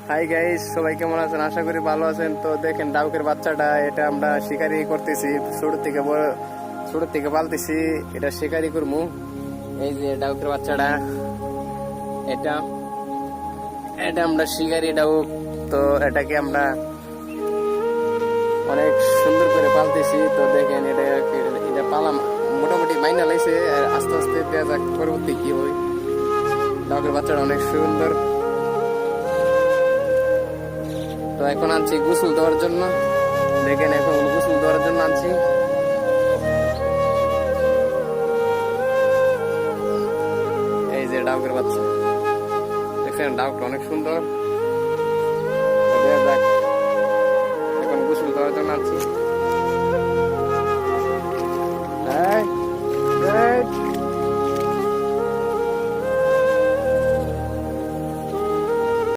Hi guys, সবাই কেমন আছেন? আশা করি ভালো আছেন। তো দেখেন ডাউকের বাচ্চাটা, এটা আমরা শিকারি করতেছি, ছোট থেকে পালতেছি, এটা শিকারি করবো। এই যে ডাউকের বাচ্চাটা, এটা এটা আমরা শিকারি ডাউক। তো এটাকে আমরা অনেক সুন্দর করে পালতেছি। তো দেখেন এটা পালাম মোটামুটি মাইনা লাইছে, আস্তে আস্তে দেখা যাক পরবর্তী কি হয়। ডাউকের বাচ্চাটা অনেক সুন্দর। তো এখন আনছি গোসল দেওয়ার জন্য। দেখেন এখন গোসল দেওয়ার জন্য আনছি। এই যে ডাউকের বাচ্চা, দেখেন ডাউকটা অনেক সুন্দর। এখন গোসল দেওয়ার জন্য আনছি।